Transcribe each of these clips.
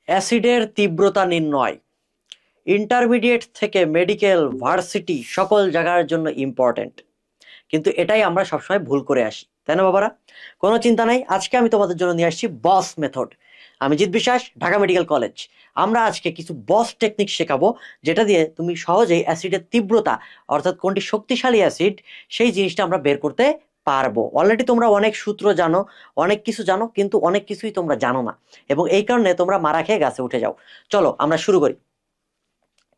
অ্যাসিডের তীব্রতা নির্ণয় ইন্টারমিডিয়েট থেকে মেডিকেল ভার্সিটি সকল জায়গার জন্য ইম্পর্টেন্ট, কিন্তু এটাই আমরা সবসময় ভুল করে আসি, তাই না বাবারা? কোনো চিন্তা নাই, আজকে আমি তোমাদের জন্য নিয়ে আসছি বস মেথড। আমি জিৎ বিশ্বাস, ঢাকা মেডিকেল কলেজ। আমরা আজকে কিছু বস টেকনিক শেখাবো, যেটা দিয়ে তুমি সহজেই অ্যাসিডের তীব্রতা অর্থাৎ কোনটি শক্তিশালী অ্যাসিড সেই জিনিসটা আমরা বের করতে পারবো। অলরেডি তোমরা অনেক সূত্র জানো, অনেক কিছু জানো, কিন্তু অনেক কিছুই তোমরা জানো না, এবং এই কারণে তোমরা মারা খেয়ে গাছে উঠে যাও। চলো আমরা শুরু করি।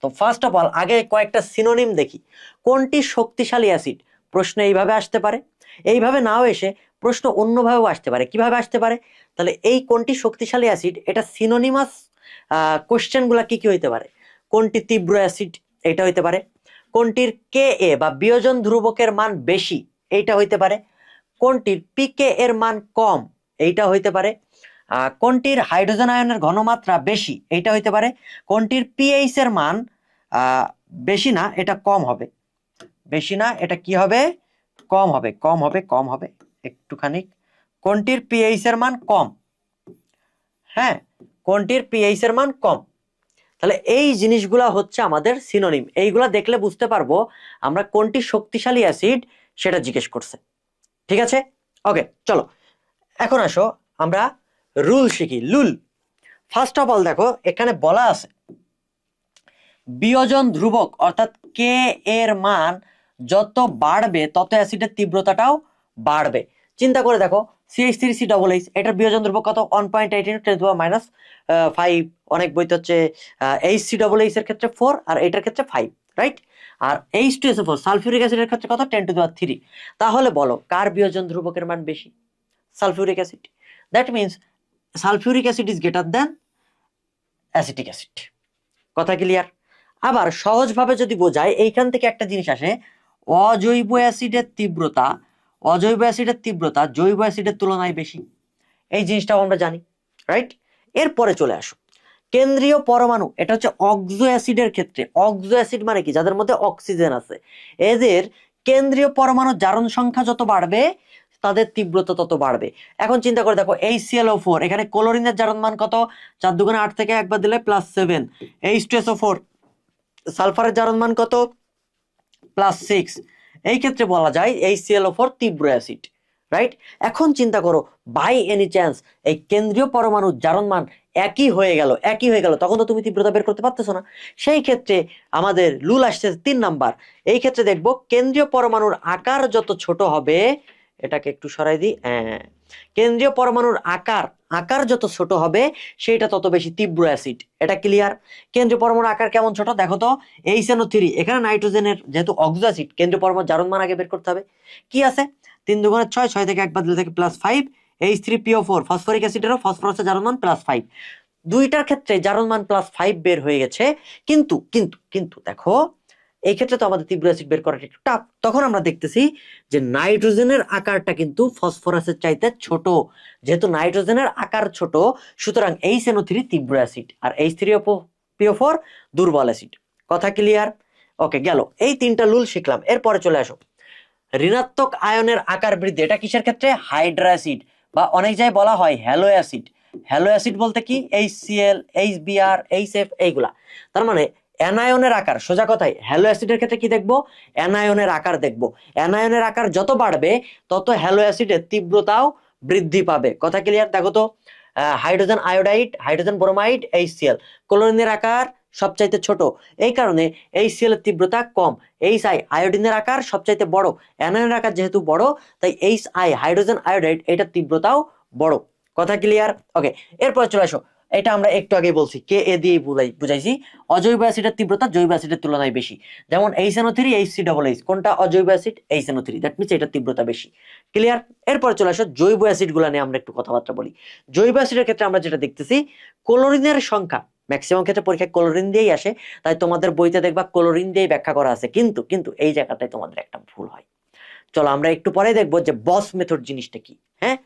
তো ফার্স্ট অফ অল আগে কয়েকটা সিনোনিম দেখি। কোনটি শক্তিশালী অ্যাসিড? প্রশ্ন এইভাবে আসতে পারে, এইভাবে নাও এসে প্রশ্ন অন্যভাবেও আসতে পারে। কিভাবে আসতে পারে? তাহলে এই কোনটি শক্তিশালী অ্যাসিড, এটা সিনোনিমাস কোশ্চেনগুলো কি কি হইতে পারে? কোনটি তীব্র অ্যাসিড, এটা হইতে পারে। কোনটির কে এ বা বিয়োজন ধ্রুবকের মান বেশি, এইটা হইতে পারে। কোনটির পিকে এর মান কম, এইটা হইতে পারে। কোনটির হাইড্রোজেন আয়নের ঘনমাত্রা বেশি, এইটা হইতে পারে। কোনটির পিএইচ এর মান বেশি না, এটা কম হবে। বেশি না, এটা কি হবে? কম হবে, কম হবে, কম হবে একটুখানি। কোনটির পিএইচ এর মান কম? হ্যাঁ, কোনটির পিএইচ এর মান কম। তাহলে এই জিনিসগুলা হচ্ছে আমাদের সিনোনিম। এইগুলা দেখলে বুঝতে পারবো আমরা কোনটি শক্তিশালী অ্যাসিড সেটা জিজ্ঞেস করছে। ঠিক আছে, ওকে চলো এখন আসো আমরা রুল শিখি। লুল, ফার্স্ট অফ অল দেখো এখানে বলা আছে বিয়োজন ধ্রুবক অর্থাৎ কে এর মান যত বাড়বে তত অ্যাসিডের তীব্রতাটাও বাড়বে। চিন্তা করে দেখো CH3CH, এটার বিয়োজন ধ্রুবক কত? 1.18 × 10⁻⁵। অনেক বইতে হচ্ছে HCH এর ক্ষেত্রে 4 আর এটার ক্ষেত্রে 5, রাইট? আর H2SO4 সালফিউরিক অ্যাসিডের ক্ষেত্রে কত? 10⁻3। তাহলে বলো কার বিয়োজন ধ্রুবকের মান বেশি? Sulphuric acid. That means sulphuric acid is greater than acetic acid. কথা ক্লিয়ার? আবার সহজভাবে যদি বোঝায়, এইখান থেকে একটা জিনিস আসে, অজৈব অ্যাসিডের তীব্রতা জৈব অ্যাসিডের তুলনায় বেশি। এই জিনিসটাও আমরা জানি, রাইট? এরপরে চলে আসো কেন্দ্রীয় পরমাণু, এটা হচ্ছে অক্সো অ্যাসিডের ক্ষেত্রে। অক্সো অ্যাসিড মানে কি? যাদের মধ্যে অক্সিজেন আছে। এদের কেন্দ্রীয় পরমাণুর জারণ সংখ্যা যত বাড়বে তাদের তীব্রতা তত বাড়বে। এখন চিন্তা করে দেখো HClO4, এখানে ক্লোরিনের জারণ মান কত? 4 × 8 থেকে একবার দিলে +7। H2SO4 সালফারের জারণ মান কত? +6। এই ক্ষেত্রে বলা যায় HClO4 তীব্র অ্যাসিড, রাইট? এখন চিন্তা করো বাই এনি চান্স এই কেন্দ্রীয় পরমাণুর জারণ মান একই হয়ে গেল, তখন তো তুমি তীব্রতা বের করতে পারতেছো না। সেই ক্ষেত্রে আমাদের রুল আসছে 3 নাম্বার। এই ক্ষেত্রে দেখবো কেন্দ্রীয় পরমাণুর আকার যত ছোট হবে, এটাকে একটু সরাই দিই, কেন্দ্রীয় পরমাণুর আকার যত ছোট হবে সেটা তত বেশি তীব্র অ্যাসিড। এটা ক্লিয়ার? কেন্দ্রীয় পরমাণুর আকার কেমন ছোট দেখো তো, HNO3, এখানে নাইট্রোজেনের যেহেতু অক্সো অ্যাসিড, কেন্দ্রীয় পরমাণুর জারণ মান আগে বের করতে হবে। কি আছে? 3 × 6, 6 থেকে একবার দিলে থেকে +5। H3PO4 ফসফরিক অ্যাসিডেরও ফসফরাসের জারণ মান +5। দুইটার ক্ষেত্রে জারণ মান +5 বের হয়ে গেছে। কিন্তু কিন্তু কিন্তু দেখো এই ক্ষেত্রে তো আমাদের তীব্র অ্যাসিড বের করাটা একটু টাফ। তখন আমরা দেখতেছি যে নাইট্রোজেনের আকারটা কিন্তু ফসফরাসের চাইতে ছোট। যেহেতু নাইট্রোজেনের আকার ছোট, সুতরাং HNO3 তীব্র অ্যাসিড আর H3PO4 দুর্বল অ্যাসিড। কথা ক্লিয়ার? ওকে, গেল এই 3টা রুল শিখলাম। এরপরে চলে আসো ঋণাত্মক আয়নের আকার বৃদ্ধি। এটা কিসের ক্ষেত্রে? হাইড্রা অ্যাসিড বা অনেক জায়গায় বলা হয় হ্যালো অ্যাসিড। হ্যালো অ্যাসিড বলতে কি? HCl, HBr, HF এইগুলা। তার মানে অ্যানায়নের আকার, সোজা কথায় হ্যালো অ্যাসিডের ক্ষেত্রে কি দেখবো? অ্যানায়নের আকার দেখবো। অ্যানায়নের আকার যত বাড়বে তত হ্যালো অ্যাসিডের তীব্রতাও বৃদ্ধি পাবে। কথা ক্লিয়ার? দেখো তো hydrogen iodide, hydrogen bromide, HCl, ক্লোরিনের আকার সবচাইতে ছোট, এই কারণে HCl এর তীব্রতা কম। HI আয়োডিনের আকার সবচাইতে বড়, অ্যানায়নের আকার যেহেতু বড় তাই HI হাইড্রোজেন আয়োডাইড এটার তীব্রতাও বড়। কথা ক্লিয়ার? ওকে, এরপর চলে আসো, এটা আমরা একটু আগে বলছি কে এ দিয়ে বুঝাইছি অজৈব অ্যাসিডের তীব্রতা জৈব অ্যাসিডের তুলনায় বেশি। যেমন HNO3 HCH, কোনটা অজৈব অ্যাসিড? HNO3, দ্যাট মিনস এটার তীব্রতা বেশি। ক্লিয়ার? এরপর চলে আসো জৈব অ্যাসিড গুলা নিয়ে আমরা একটু কথাবার্তা বলি। জৈব অ্যাসিডের ক্ষেত্রে আমরা যেটা দেখতেছি ক্লোরিনের সংখ্যা ম্যাক্সিমাম ক্ষেত্রে পরীক্ষায় ক্লোরিন দিয়েই আসে, তাই তোমাদের বইতে দেখবা ক্লোরিন দিয়েই ব্যাখ্যা করা আছে। কিন্তু কিন্তু এই জায়গাটায় তোমাদের একটা ভুল হয়। চলো আমরা একটু পরে দেখবো যে বস মেথড জিনিসটা কি। হ্যাঁ,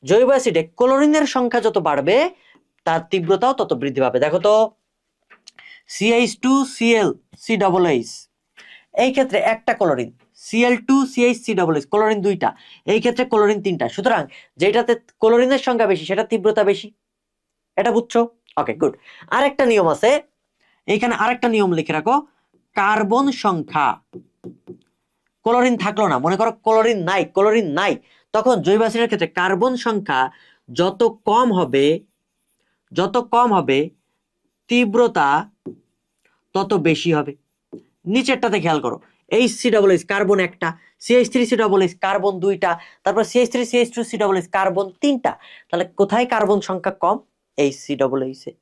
জৈব অ্যাসিডে ক্লোরিনের সংখ্যা যত বাড়বে তার তীব্রতাও তত বৃদ্ধি পাবে। দেখো তো CH2ClCH, এই ক্ষেত্রে একটা ক্লোরিন, Cl2CHCH ক্লোরিন দুইটা, এই ক্ষেত্রে ক্লোরিন তিনটা। সুতরাং যেটাতে ক্লোরিনের সংখ্যা বেশি সেটা তীব্রতা বেশি। এটা বুঝছো? Okay good. আরেকটা নিয়ম আছে, এইখানে আরেকটা নিয়ম লিখে রাখো, কার্বন সংখ্যা, ক্লোরিন থাকলো না, মনে করো ক্লোরিন নাই, তখন জৈব অ্যাসিডের ক্ষেত্রে কার্বন সংখ্যা যত কম হবে তীব্রতা তত বেশি হবে। নিচেরটাতে খেয়াল করো, HC+H কার্বন একটা, CH3CH কার্বন দুইটা, তারপর CH3CH2CH কার্বন তিনটা, তাহলে কোথায় কার্বন সংখ্যা কম? HC+H এ।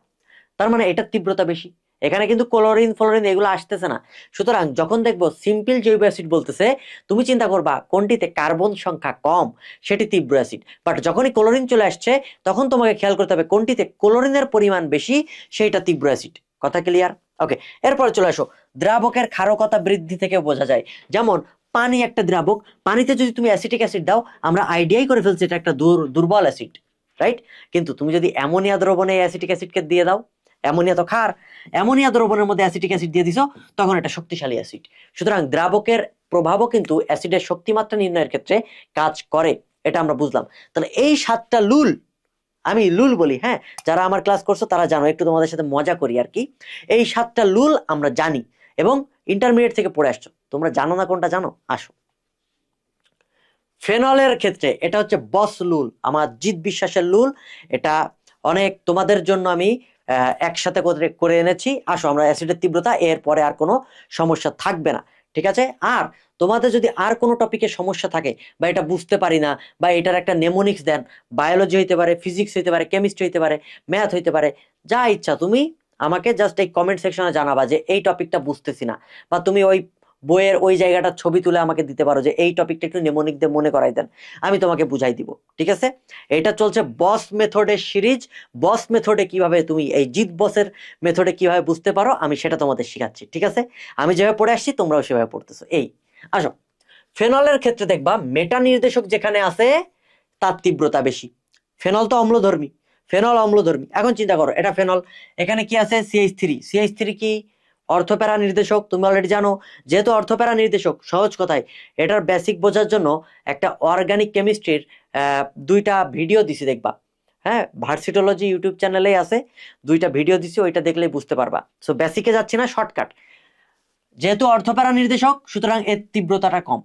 তার মানে এটার তীব্রতা বেশি। এখানে কিন্তু ক্লোরিন ফ্লোরিন এগুলো আসতেছে না। সুতরাং যখন দেখবো সিম্পল জৈব অ্যাসিড বলতেছে, তুমি চিন্তা করবা কোনটিতে কার্বন সংখ্যা কম সেটি তীব্র অ্যাসিড, বাট যখনই ক্লোরিন চলে আসছে তখন তোমাকে খেয়াল করতে হবে কোনটিতে ক্লোরিনের পরিমাণ বেশি সেইটা তীব্র অ্যাসিড। কথা ক্লিয়ার? ওকে, এরপরে চলে আসো, দ্রাবকের ক্ষারকতা বৃদ্ধি থেকে বোঝা যায়। যেমন পানি একটা দ্রাবক, পানিতে যদি তুমি অ্যাসিটিক অ্যাসিড দাও আমরা আইডিয়াই করে ফেলছি এটা একটা দুর্বল অ্যাসিড, রাইট? কিন্তু তুমি যদি অ্যামোনিয়া দ্রবণে অ্যাসিটিক অ্যাসিডকে দিয়ে দাও, অ্যামোনিয়া তো ক্ষার, অ্যামোনিয়া দ্রবণের মধ্যে অ্যাসিটিক অ্যাসিড দিয়ে দিছো, তখন এটা শক্তিশালী অ্যাসিড। সুতরাং দ্রাবকের প্রভাবও কিন্তু অ্যাসিডের শক্তিমাত্রা নির্ণয়ের ক্ষেত্রে কাজ করে, এটা আমরা বুঝলাম। তাহলে এই 7টা লুল, আমি লুল বলি, হ্যাঁ, যারা আমার ক্লাস করছো তারা জানো, একটু তোমাদের সাথে মজা করি আর কি। এই 7টা লুল আমরা জানি এবং ইন্টারমিডিয়েট থেকে পড়ে আসছো, তোমরা জানো না কোনটা জানো? আসো, ফেনলের ক্ষেত্রে এটা হচ্ছে বস লুল, আমার জিৎ বিশ্বাসের লুল, এটা অনেক তোমাদের জন্য আমি একসাথে করে এনেছি। আসো আমরা অ্যাসিডের তীব্রতা, এর পরে আর কোনো সমস্যা থাকবে না, ঠিক আছে? আর তোমাদের যদি আর কোনো টপিকে সমস্যা থাকে বা এটা বুঝতে পারি না বা এটার একটা নেমোনিক্স দেন, বায়োলজি হইতে পারে, ফিজিক্স হইতে পারে, কেমিস্ট্রি হইতে পারে, ম্যাথ হইতে পারে, যা ইচ্ছা তুমি আমাকে জাস্ট এই কমেন্ট সেকশনে জানাবা যে এই টপিকটা বুঝতেছি না, বা তুমি ওই বইয়ের ওই জায়গাটার ছবি তুলে আমাকে দিতে পারো যে এই টপিকটা একটু নেমোনিক দিয়ে মনে করাই দেন, আমি তোমাকে বুঝাই দিব, ঠিক আছে? এটা চলছে বস মেথডের সিরিজ। বস মেথডে কিভাবে তুমি এই জিৎ বসের মেথডে কিভাবে বুঝতে পারো আমি সেটা তোমাদের শেখাচ্ছি, ঠিক আছে? আমি যেভাবে পড়ে আসছি তোমরাও সেভাবে পড়তেছো। এই আসো, ফেনলের ক্ষেত্রে দেখবা মেটা নির্দেশক যেখানে আছে তার তীব্রতা বেশি। ফেনল তো অম্লধর্মী, ফেনল অম্লধর্মী। এখন চিন্তা করো এটা ফেনল, এখানে কি আছে? CH3 কি অর্থপ্যারা নির্দেশক? তুমি অলরেডি জানো, যেহেতু অর্থপ্যারা নির্দেশক, সহজ কথায় এটার বেসিক বোঝার জন্য একটা অর্গানিক কেমিস্ট্রির 2টা ভিডিও দিছি, দেখবা, হ্যাঁ, ভার্সিটোলজি ইউটিউব চ্যানেলেই আছে, 2টা ভিডিও দিছি, ওইটা দেখলেই বুঝতে পারবা। সো বেসিকে যাচ্ছি না, শর্টকাট। যেহেতু অর্থপ্যারা নির্দেশক সুতরাং এর তীব্রতাটা কম।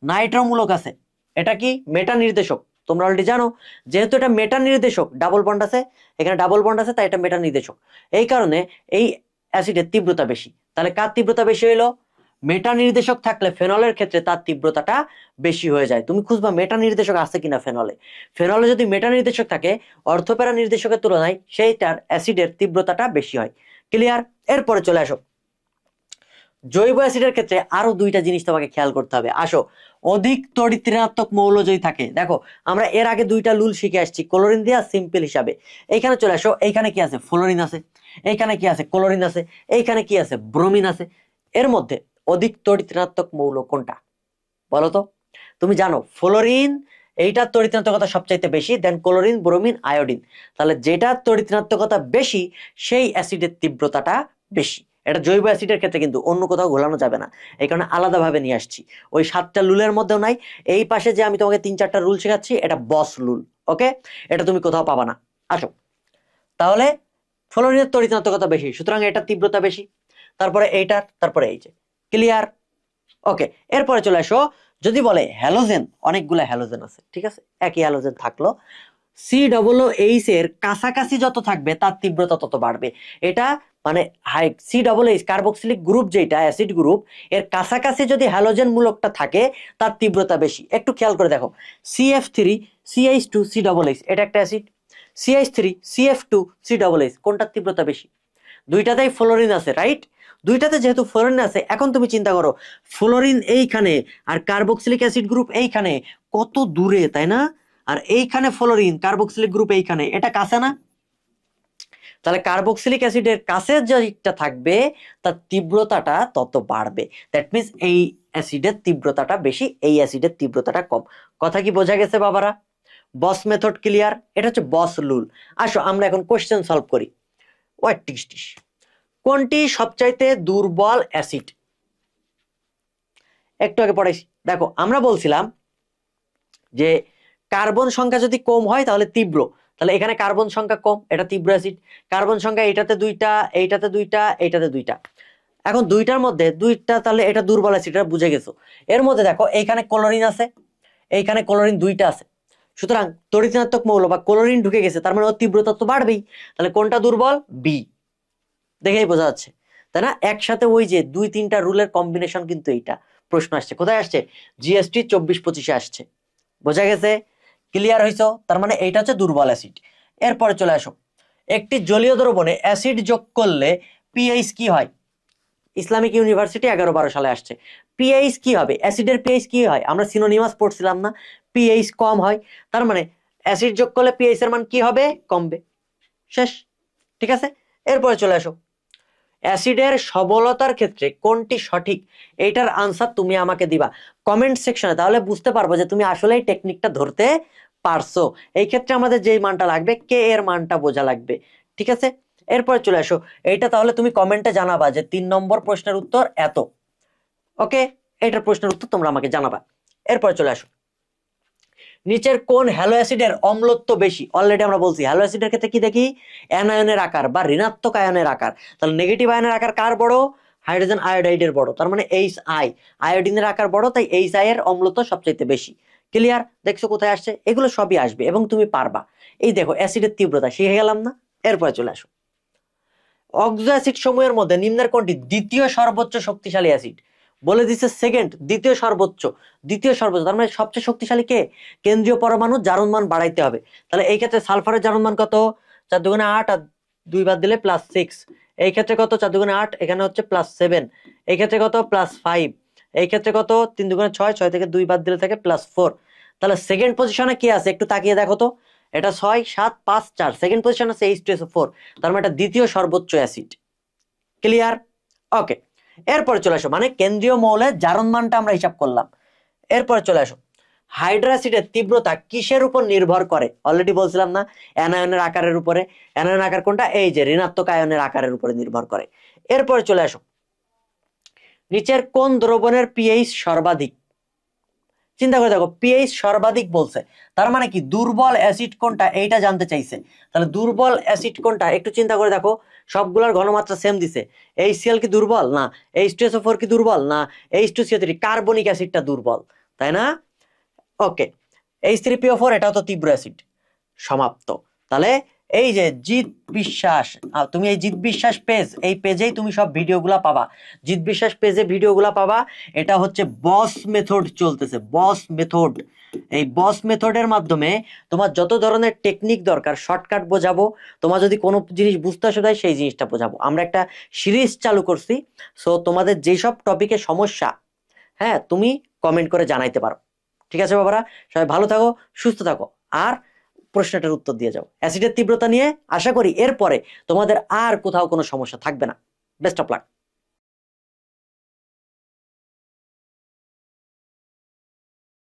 নাইট্রোমূলক আছে, এটা কি মেটা নির্দেশক, তোমরা অলরেডি জানো, যেহেতু এটা মেটা নির্দেশক, ডাবল বন্ড আছে, এখানে ডাবল বন্ড আছে, তাই এটা মেটা নির্দেশক। এই কারণে এই অ্যাসিডের তীব্রতা বেশি। তাহলে কার তীব্রতা বেশি হইলো? মেটা নির্দেশক থাকলে ফেনলের ক্ষেত্রে তার তীব্রতাটা বেশি হয়ে যায়। তুমি খুঁজবা মেটা নির্দেশক আছে কিনা ফেনলে। ফেনলে যদি মেটা নির্দেশক থাকে অর্থপ্যারা নির্দেশকের তুলনায় সেইটার অ্যাসিডের তীব্রতাটা বেশি হয়। ক্লিয়ার? এরপরে চলে আসো, জৈব অ্যাসিডের ক্ষেত্রে আরো 2টা জিনিস তোমাকে খেয়াল করতে হবে। আসো, অধিক তড়িৎ ঋণাত্মক মৌল যদি থাকে, দেখো আমরা এর আগে 2টা লুল শিখে আসছি ক্লোরিন দিয়ে সিম্পল হিসাবে। এইখানে চলে আসো, এইখানে কি আছে? ফ্লোরিন আছে, এইখানে কি আছে? ক্লোরিন আছে, এইখানে কি আছে? ব্রোমিন আছে। এর মধ্যে অধিক তড়িৎ ঋণাত্মক মৌল কোনটা বলো তো? তুমি জানো ফ্লোরিন, এইটার তড়িৎ ঋণাত্মকতা সবচাইতে বেশি, দেন ক্লোরিন, ব্রোমিন, আয়োডিন। তাহলে যেটার তড়িৎ ঋণাত্মকতা বেশি সেই অ্যাসিডের তীব্রতাটা বেশি। এটা জৈব অ্যাসিডের ক্ষেত্রে কিন্তু অন্য কোথাও ঘোলানো যাবে না, এই কারণে আলাদাভাবে নিয়ে আসছি। ওই 7টা লুলের মধ্যেও নাই। এই পাশে যে আমি তোমাকে 3-4টা রুল শেখাচ্ছি এটা বস লুল, ওকে? এটা তুমি কোথাও পাবা না। আসো, তাহলে ফ্লোরিনের তড়িৎ ঋণাত্মকতা বেশি সুতরাং এটা তীব্রতা বেশি, তারপরে এইটার, তারপরে এই যে। ক্লিয়ার? ওকে, এরপরে চলে আসো, যদি বলে হ্যালোজেন, অনেকগুলো হ্যালোজেন আছে, ঠিক আছে, একই হ্যালোজেন থাকলো, COOH এর কাছাকাছি যত থাকবে তার তীব্রতা তত বাড়বে। এটা মানে হাই COOH কার্বক্সিলিক গ্রুপ, যেটা অ্যাসিড গ্রুপ, এর কাছাকাছি যদি হ্যালোজেন মূলকটা থাকে তার তীব্রতা বেশি। একটু খেয়াল করে দেখো, CF3 CH2 COOH এটা একটা অ্যাসিড, CH3 CF2 COOH কোনটার তীব্রতা বেশি? 2টাতেই ফ্লোরিন আছে, রাইট? 2টাতে যেহেতু ফ্লোরিন আছে, এখন তুমি চিন্তা করো ফ্লোরিন এইখানে আর কার্বক্সিলিক অ্যাসিড গ্রুপ এইখানে, কত দূরে, তাই না? আর এইখানে ফ্লোরিন কার্বক্সিলিক গ্রুপ এইখানে, এটা কাছে না? তাহলে কার্বক্সিলিক অ্যাসিডের কাছে যেটা থাকবে তার তীব্রতাটা তত বাড়বে। দ্যাট মিন্স এই অ্যাসিডের তীব্রতাটা বেশি, এই অ্যাসিডের তীব্রতাটা কম। কথা কি বোঝা গেছে বাবারা? বস মেথড ক্লিয়ার? এটা হচ্ছে বস রুল। আসো আমরা এখন কোশ্চেন সলভ করি। ওয়াট টিস, কোনটি সবচাইতে দুর্বল অ্যাসিড? একটু আগে পড়াইছি, দেখো আমরা বলছিলাম যে কার্বন সংখ্যা যদি কম হয় তাহলে তীব্র, তাহলে এখানে কার্বন সংখ্যা কম, এটা তীব্র অ্যাসিড। কার্বন সংখ্যা এটাতে দুইটা, এইটাতে দুইটা, এইটাতে দুইটা। এখন দুইটার মধ্যে দুইটা, তাহলে এটা দুর্বল অ্যাসিড, এটা বুঝে গেছো। এর মধ্যে দেখো এইখানে ক্লোরিন আছে, এইখানে ক্লোরিন দুইটা আছে, সুতরাং তড়িৎ ঋণাত্মক মৌল বা ক্লোরিন ঢুকে গেছে, তার মানে ওর তীব্রতা তো বাড়বেই। তাহলে কোনটা দুর্বল? বি। দেখেই বোঝা যাচ্ছে, তাই না? একসাথে ওই যে 2-3টা রুলের কম্বিনেশন, কিন্তু এইটা প্রশ্ন আসছে কোথায় আসছে? জিএসটি 24-25-এ আসছে। বোঝা গেছে? ক্লিয়ার হইছো? তার মানে এইটা হচ্ছে দুর্বল অ্যাসিড। এরপরে চলে আসো, একটি জলীয় দ্রবণে অ্যাসিড যোগ করলে পিএইচ কি হয়? ইসলামিক ইউনিভার্সিটি 11-12 সালে আসছে। পিএইচ কি হবে? অ্যাসিডের পিএইচ কি হয়? আমরা সিনোনিমাস পড়ছিলাম না? পিএইচ কম হয়, তার মানে অ্যাসিড যোগ করলে পিএইচ এর মান কি হবে? কমবে। শেষ। ঠিক আছে, এরপরে চলে আসো, অ্যাসিডের সবলতার ক্ষেত্রে কোনটি সঠিক? এইটার আনসার তুমি আমাকে দিবা কমেন্ট সেকশনে, তাহলে বুঝতে পারবো যে তুমি আসলেই টেকনিকটা ধরতে পারছো। এই ক্ষেত্রে আমাদের যেই মানটা লাগবে, কে এর মানটা বোঝা লাগবে। ঠিক আছে, এরপরে চলে আসো, এইটা তাহলে তুমি কমেন্টে জানাবা যে 3 নম্বর প্রশ্নের উত্তর এত। ওকে, এইটার প্রশ্নের উত্তর তোমরা আমাকে জানাবা। এরপরে চলে আসো, নিচের কোন হ্যালো অ্যাসিডের অম্লত্ব বেশি? অলরেডি আমরা বলছি হ্যালো অ্যাসিডের ক্ষেত্রে কি দেখি? অ্যানায়নের আকার বা ঋণাত্মক আয়নের আকার। তাহলে নেগেটিভ আয়নের আকার কার বড়? হাইড্রোজেন আয়োডাইডের বড়, তার মানে HI। আয়োডিনের আকার বড়, তাই HI এর অম্লত্ব সবচাইতে বেশি। ক্লিয়ার? দেখছো কোথায় আসছে? এগুলো সবই আসবে এবং তুমি পারবা। এই দেখো অ্যাসিডের তীব্রতা শিখে গেলাম না? এরপরে চলে আসো, অক্সো অ্যাসিড সমূহের মধ্যে নিম্নের কোনটি দ্বিতীয় সর্বোচ্চ শক্তিশালী অ্যাসিড? বলে দিচ্ছে সেকেন্ড, দ্বিতীয় সর্বোচ্চ। দ্বিতীয় সর্বোচ্চ তার মানে সবচেয়ে শক্তিশালী কে? কেন্দ্রীয় পরমাণু জারণ মান বাড়াইতে হবে। তাহলে এই ক্ষেত্রে সালফারের জারণ মান কত? 4 দুগুণে 8 আর 2 বাদ দিলে +6। এই ক্ষেত্রে কত? 4 দুগুণে 8, এখানে হচ্ছে +7। এই ক্ষেত্রে কত? +5। এই ক্ষেত্রে কত? 3 দুগুণে 6, 6 থেকে 2 বাদ দিলে থাকে +4। তাহলে সেকেন্ড পজিশনে কে আছে একটু তাকিয়ে দেখো তো। এটা 6, 7, 5, 4, সেকেন্ড পজিশন আছে H2SO4। তার মানে এটা দ্বিতীয় সর্বোচ্চ অ্যাসিড। ক্লিয়ার? ওকে, এরপরে চলে আসো, মানে কেন্দ্রীয় মৌলের জারণ মানটা আমরা হিসাব করলাম। এরপরে চলে আসো, হাইড্রোঅ্যাসিডের তীব্রতা কিসের উপর নির্ভর করে? অলরেডি বলছিলাম না? অ্যানায়নের আকারের উপরে। অ্যানায়ন আকার কোনটা? এই যে ঋণাত্মক আয়নের আকারের উপরে নির্ভর করে। এরপরে চলে আসো, নিচের কোন দ্রবণের পিএইচ সর্বাধিক? চিন্তা করে দেখো, পিএইচ সর্বাধিক বলছে, তার মানে কি দুর্বল অ্যাসিড কোনটা এইটা জানতে চাইছে। তাহলে দুর্বল অ্যাসিড কোনটা একটু চিন্তা করে দেখো, সবগুলোর ঘনমাত্রা সেম দিছে। HCl কি দুর্বল? না। H2SO4 কি দুর্বল? না। H2CO3, কার্বনিক অ্যাসিডটা দুর্বল, তাই না? ওকে, H3PO4 এটাও তো তীব্র অ্যাসিড। সমাপ্ত। তাহলে এই যে জিৎ বিশ্বাস, তুমি এই জিৎ বিশ্বাস পেজ, এই পেজেই তুমি সব ভিডিওগুলা পাবা। জিৎ বিশ্বাস পেজে ভিডিওগুলা পাবা। এটা হচ্ছে বস মেথড চলতেছে, বস মেথড। এই বস মেথডের মাধ্যমে তোমার যত ধরনের টেকনিক দরকার শর্টকাট বোঝাবো। তোমার যদি কোনো জিনিস বুঝতে অসুবিধা হয় সেই জিনিসটা বোঝাবো। আমরা একটা সিরিজ চালু করছি, সো তোমাদের যেসব টপিকে সমস্যা, হ্যাঁ, তুমি কমেন্ট করে জানাইতে পারো। ঠিক আছে বাবারা, সবাই ভালো থাকো, সুস্থ থাকো, আর প্রশ্নটার উত্তর দিয়ে যাও অ্যাসিডের তীব্রতা নিয়ে। আশা করি এরপরে তোমাদের আর কোথাও কোনো সমস্যা থাকবে না। Best of luck.